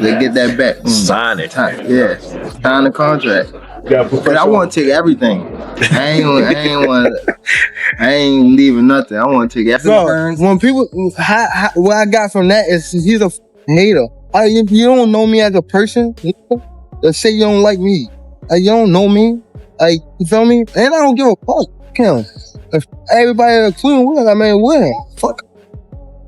They get that back. Sign it. Yeah, sign the contract. But I want to take everything. I ain't leaving nothing. I want to take everything. So, when people, what I got from that is he's a hater. If you don't know me as a person, let's say you don't like me. You don't know me. You feel me? And I don't give a fuck. If everybody a clean win, I mean, win. Fuck.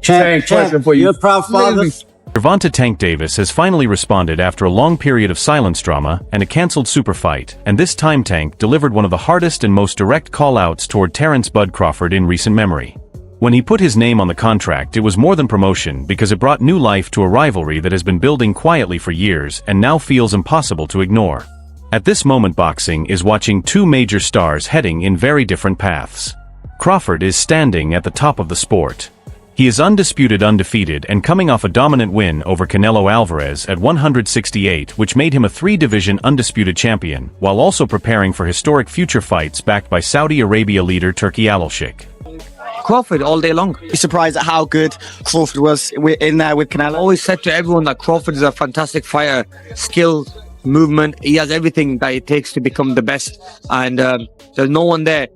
Same question for you. You're a proud father. Gervonta Tank Davis has finally responded after a long period of silence drama and a cancelled super fight, and this time Tank delivered one of the hardest and most direct call-outs toward Terence "Bud" Crawford in recent memory. When he put his name on the contract, it was more than promotion because it brought new life to a rivalry that has been building quietly for years and now feels impossible to ignore. At this moment, boxing is watching two major stars heading in very different paths. Crawford is standing at the top of the sport. He is undisputed undefeated and coming off a dominant win over Canelo Alvarez at 168, which made him a three-division undisputed champion, while also preparing for historic future fights backed by Saudi Arabia leader Turki Al-Sheikh. Crawford all day long. You're surprised at how good Crawford was in there with Canelo. I always said to everyone that Crawford is a fantastic fighter, skill, movement, he has everything that it takes to become the best, and there's no one there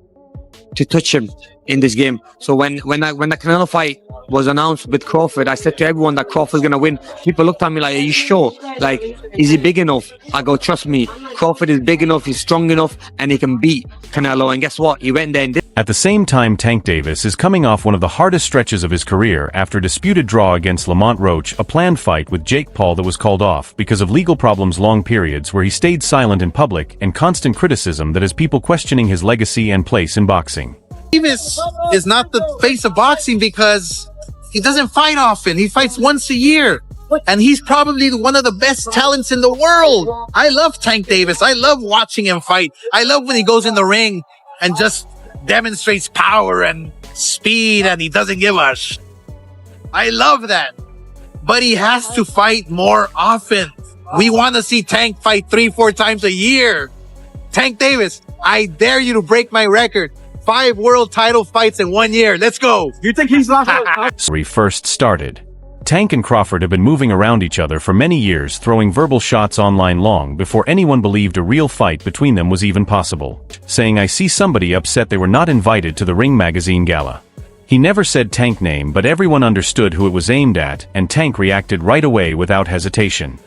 to touch him in this game. So when the Canelo fight was announced with Crawford, I said to everyone that Crawford's gonna win. People looked at me like, are you sure? Like, is he big enough? I go, trust me, Crawford is big enough, he's strong enough, and he can beat Canelo. And guess what? He went there and did. At the same time, Tank Davis is coming off one of the hardest stretches of his career after a disputed draw against Lamont Roach, a planned fight with Jake Paul that was called off because of legal problems, long periods where he stayed silent in public, and constant criticism that has people questioning his legacy and place in boxing. Davis is not the face of boxing because he doesn't fight often. He fights once a year. And he's probably one of the best talents in the world. I love Tank Davis. I love watching him fight. I love when he goes in the ring and just demonstrates power and speed and he doesn't give a sh. I love that. But he has to fight more often. We want to see Tank fight 3-4 times a year. Tank Davis, I dare you to break my record. 5 world title fights in 1 year. Let's go. You think he's not first started. Tank and Crawford have been moving around each other for many years, throwing verbal shots online long before anyone believed a real fight between them was even possible, saying, "I see somebody upset they were not invited to the Ring magazine gala." He never said Tank name, but everyone understood who it was aimed at, and Tank reacted right away without hesitation.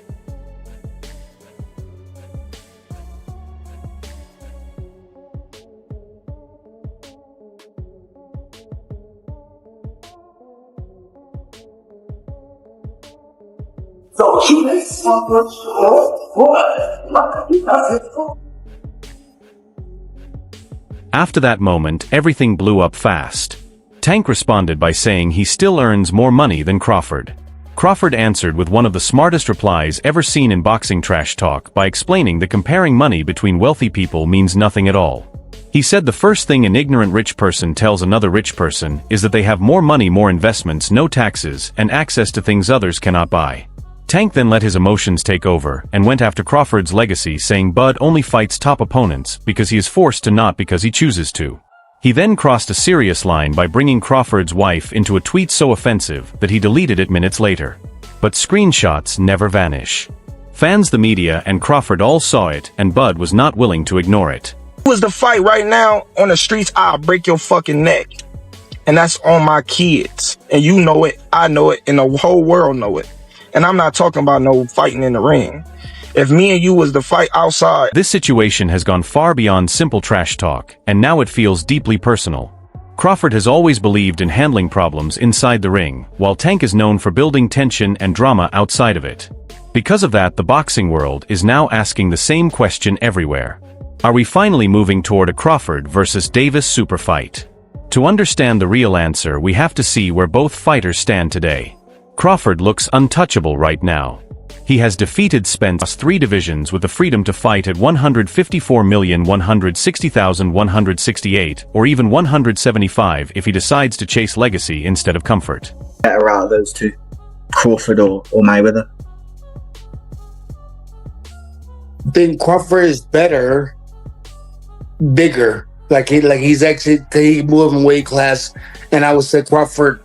After that moment, everything blew up fast. Tank responded by saying he still earns more money than Crawford. Crawford answered with one of the smartest replies ever seen in boxing trash talk by explaining that comparing money between wealthy people means nothing at all. He said the first thing an ignorant rich person tells another rich person is that they have more money, more investments, no taxes, and access to things others cannot buy. Tank then let his emotions take over and went after Crawford's legacy, saying Bud only fights top opponents because he is forced to, not because he chooses to. He then crossed a serious line by bringing Crawford's wife into a tweet so offensive that he deleted it minutes later. But screenshots never vanish. Fans, the media, and Crawford all saw it, and Bud was not willing to ignore it. Was the fight right now on the streets, I'll break your fucking neck. And that's on my kids. And you know it, I know it, and the whole world know it. And I'm not talking about no fighting in the ring. If me and you was to fight outside. This situation has gone far beyond simple trash talk, and now it feels deeply personal. Crawford has always believed in handling problems inside the ring, while Tank is known for building tension and drama outside of it. Because of that, the boxing world is now asking the same question everywhere. Are we finally moving toward a Crawford versus Davis super fight? To understand the real answer, we have to see where both fighters stand today. Crawford looks untouchable right now. He has defeated Spence 3 divisions with the freedom to fight at 154,160,168 or even 175 if he decides to chase legacy instead of comfort. Better out of those two, Crawford or Mayweather? I think Crawford is better, bigger. Like he's actually moving weight class, and I would say Crawford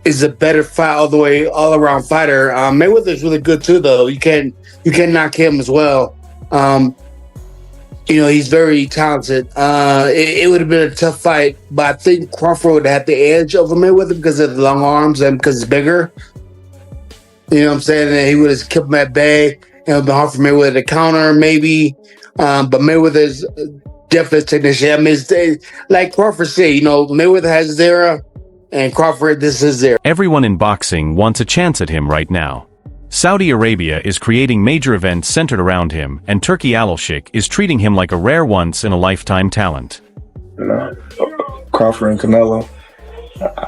is a better fight all around fighter. Mayweather's really good too, though. You can knock him as well. He's very talented. It would have been a tough fight, but I think Crawford would have had the edge over Mayweather because of the long arms and because he's bigger. You know what I'm saying? And he would have kept him at bay. It would have been hard for Mayweather to counter, maybe. But Mayweather's definitely a technician. I mean, like Crawford said, Mayweather has his era, and Crawford, this is his era. Everyone in boxing wants a chance at him right now. Saudi Arabia is creating major events centered around him, and Turkey Al-Sheikh is treating him like a rare once-in-a-lifetime talent. Crawford and Canelo,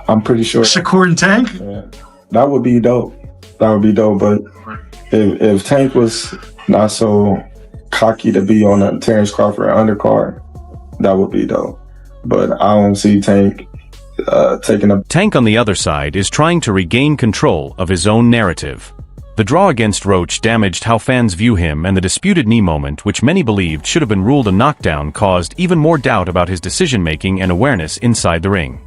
I'm pretty sure. Shakur and Tank? Yeah, that would be dope. That would be dope, but if Tank was not so cocky to be on a Terence Crawford undercard, that would be dope. But I don't see Tank taking a... Tank, on the other side, is trying to regain control of his own narrative. The draw against Roach damaged how fans view him, and the disputed knee moment, which many believed should have been ruled a knockdown, caused even more doubt about his decision-making and awareness inside the ring.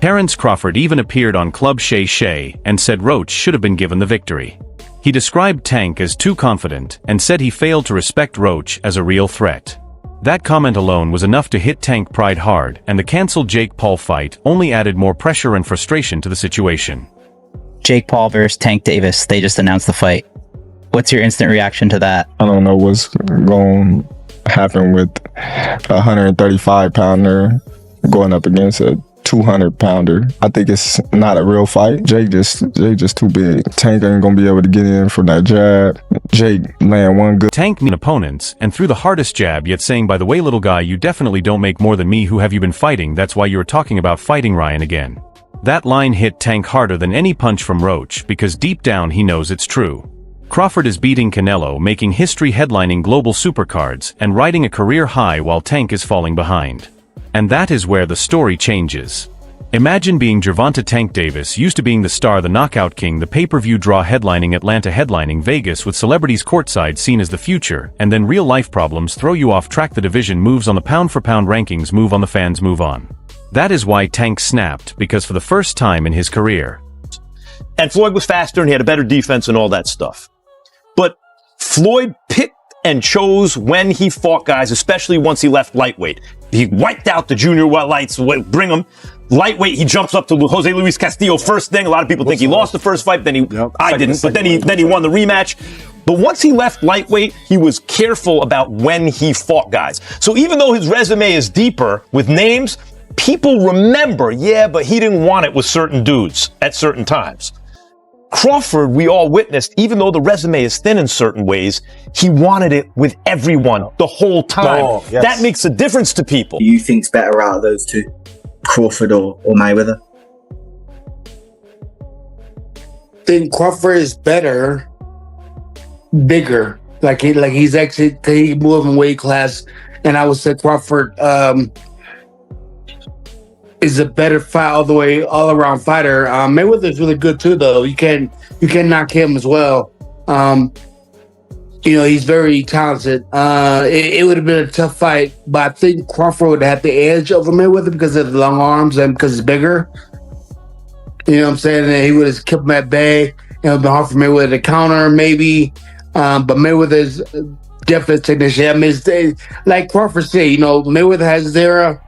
Terence Crawford even appeared on Club Shay Shay and said Roach should have been given the victory. He described Tank as too confident and said he failed to respect Roach as a real threat. That comment alone was enough to hit Tank pride hard, and the cancelled Jake Paul fight only added more pressure and frustration to the situation. Jake Paul versus Tank Davis, they just announced the fight. What's your instant reaction to that? I don't know what's going to happen with a 135-pounder going up against a 200-pounder. I think it's not a real fight. Jake just too big. Tank ain't gonna be able to get in from that jab. Jake land one good. Tank mean opponents and threw the hardest jab, yet saying, by the way, little guy, you definitely don't make more than me. Who have you been fighting? That's why you were talking about fighting Ryan again. That line hit Tank harder than any punch from Roach, because deep down he knows it's true. Crawford is beating Canelo, making history, headlining global supercards, and riding a career high while Tank is falling behind. And that is where the story changes. Imagine being Gervonta Tank Davis, used to being the star, the knockout king, the pay-per-view draw, headlining Atlanta, headlining Vegas, with celebrities courtside seen as the future, and then real-life problems throw you off track. The division moves on, the pound-for-pound rankings move on, the fans move on. That is why Tank snapped, because for the first time in his career. And Floyd was faster and he had a better defense and all that stuff. But Floyd picked and chose when he fought guys, especially once he left lightweight. He wiped out the junior lights, bring him. Lightweight, he jumps up to Jose Luis Castillo first thing. A lot of people think he lost the first fight, then I didn't, but then he won the rematch. But once he left lightweight, he was careful about when he fought guys. So even though his resume is deeper with names, people remember, yeah, but he didn't want it with certain dudes at certain times. Crawford, we all witnessed, even though the resume is thin in certain ways, he wanted it with everyone the whole time. Oh, yes. That makes a difference to people. Who do you think's better out of those two? Crawford or Mayweather? I think Crawford is better, bigger. He's actually, he moved in weight class, and I would say Crawford is a better fight all around fighter. Mayweather's really good too, though. You can knock him as well. He's very talented. It would have been a tough fight, but I think Crawford would have had the edge over Mayweather because of the long arms and because he's bigger. You know what I'm saying? And he would have kept him at bay. It would have been hard for Mayweather to counter, maybe. But Mayweather's definitely a technician. I mean, like Crawford said, Mayweather has his era.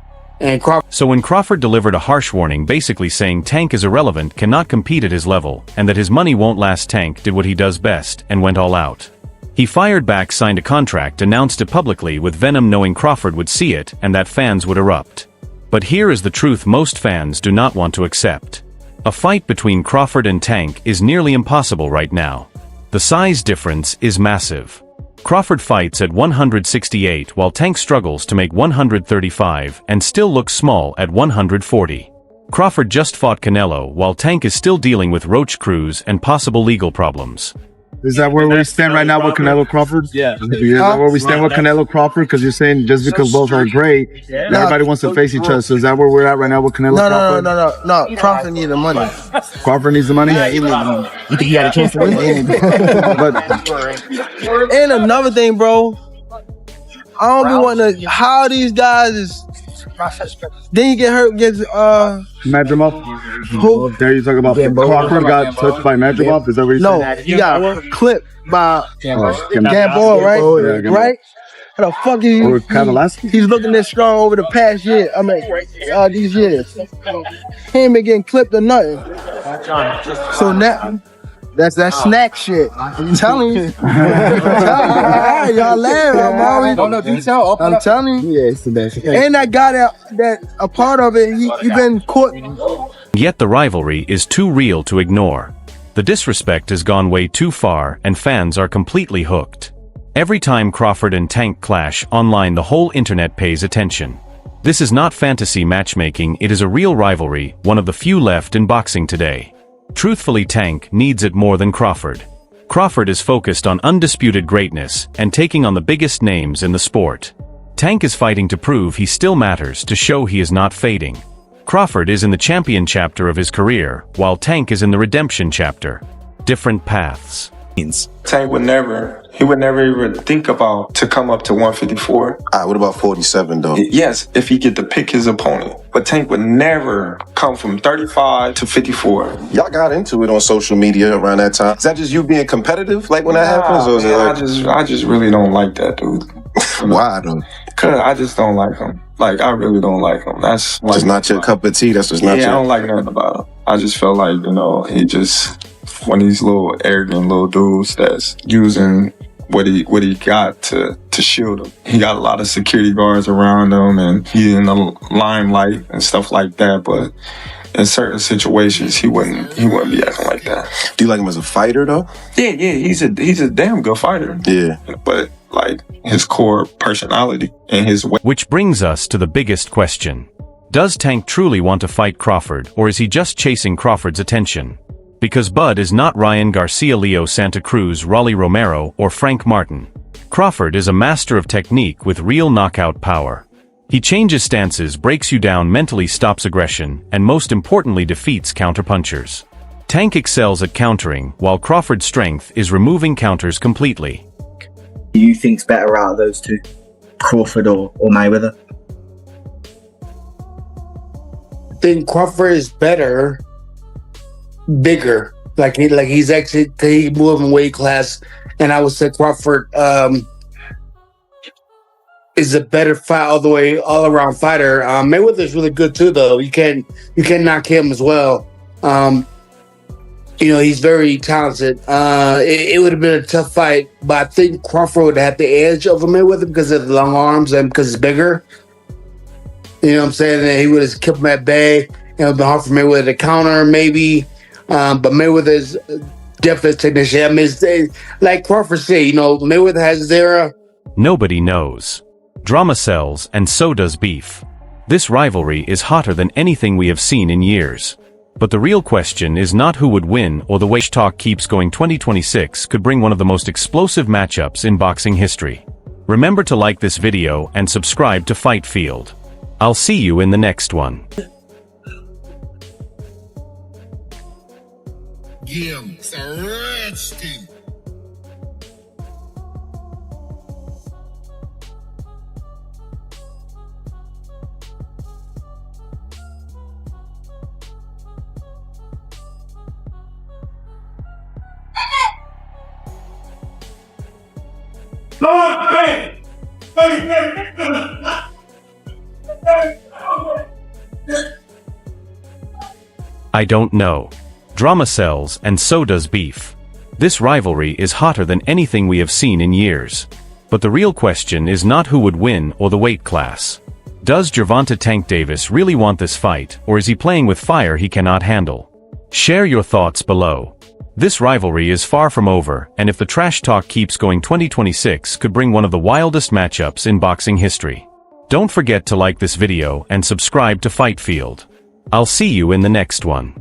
So when Crawford delivered a harsh warning, basically saying Tank is irrelevant, cannot compete at his level, and that his money won't last, Tank did what he does best and went all out. He fired back, signed a contract, announced it publicly with venom, knowing Crawford would see it and that fans would erupt. But here is the truth most fans do not want to accept. A fight between Crawford and Tank is nearly impossible right now. The size difference is massive. Crawford fights at 168 while Tank struggles to make 135 and still looks small at 140. Crawford just fought Canelo while Tank is still dealing with Roach, Cruz, and possible legal problems. Is that where we stand right now with Canelo Crawford? Yeah. Is that where we stand with Canelo Crawford? Because you're saying just because both are great, everybody wants to face each other. So is that where we're at right now with Canelo Crawford? No. Crawford needs the money. Crawford needs the money? Yeah, he needs the money. You think he had a chance to win? And another thing, bro. I don't be wanting to. How these guys is. Then you get hurt against Madrimov? Who? There you talk about Crawford got touched by Madrimov? Is that what you're saying? No, he got clipped by Gamboa, right? Yeah, Right? How the fuck is Or Kavalaski? he's looking this strong over the past year. I mean, these years. He ain't been getting clipped or nothing. So now, that's that snack shit. I'm telling you. Y'all laughing, I'm telling you. Yeah, it's the best. And that guy that a part of it, he been caught. Yet the rivalry is too real to ignore. The disrespect has gone way too far, and fans are completely hooked. Every time Crawford and Tank clash online, the whole internet pays attention. This is not fantasy matchmaking, it is a real rivalry, one of the few left in boxing today. Truthfully, Tank needs it more than Crawford. Crawford is focused on undisputed greatness and taking on the biggest names in the sport. Tank is fighting to prove he still matters, to show he is not fading. Crawford is in the champion chapter of his career, while Tank is in the redemption chapter. Different paths. Tank would never even think about to come up to 154. All right, what about 47 though? Yes, if he get to pick his opponent. But Tank would never come from 35 to 54. Y'all got into it on social media around that time. Is that just you being competitive, like when that happens? Or is it like... I just really don't like that dude. Why though? Cause I just don't like him. Like, I really don't like him. That's like, just not your cup of tea. That's just not your... I don't like nothing about him. I just feel like, he just one of these little arrogant little dudes that's using what he got to shield him. He got a lot of security guards around him, and he in the limelight and stuff like that. But in certain situations, he wouldn't be acting like that. Do you like him as a fighter though? Yeah, he's a damn good fighter. Yeah, but like his core personality and his way. Which brings us to the biggest question. Does Tank truly want to fight Crawford, or is he just chasing Crawford's attention? Because Bud is not Ryan Garcia, Leo Santa Cruz, Rolly Romero, or Frank Martin. Crawford is a master of technique with real knockout power. He changes stances, breaks you down mentally, stops aggression, and most importantly defeats counterpunchers. Tank excels at countering, while Crawford's strength is removing counters completely. Who you think's better out of those two? Crawford or Mayweather? I think Crawford is better, bigger. Like he's actually moving weight class, and I would say Crawford is a better fight all around fighter. Mayweather's really good too, though. You can knock him as well. He's very talented. It would have been a tough fight, but I think Crawford would have the edge over Mayweather because of the long arms and because it's bigger. You know what I'm saying? And he would have kept him at bay. It would have been hard for Mayweather to counter, maybe. But Mayweather's definitely a technician. I mean, like Crawford said, Mayweather has his era. Nobody knows. Drama sells, and so does beef. This rivalry is hotter than anything we have seen in years. But the real question is not who would win or the way talk keeps going. 2026 could bring one of the most explosive matchups in boxing history. Remember to like this video and subscribe to Fight Field. I'll see you in the next one. I don't know. Drama sells, and so does beef. This rivalry is hotter than anything we have seen in years. But the real question is not who would win or the weight class. Does Gervonta Tank Davis really want this fight, or is he playing with fire he cannot handle? Share your thoughts below. This rivalry is far from over, and if the trash talk keeps going, 2026 could bring one of the wildest matchups in boxing history. Don't forget to like this video and subscribe to Fight Field. I'll see you in the next one.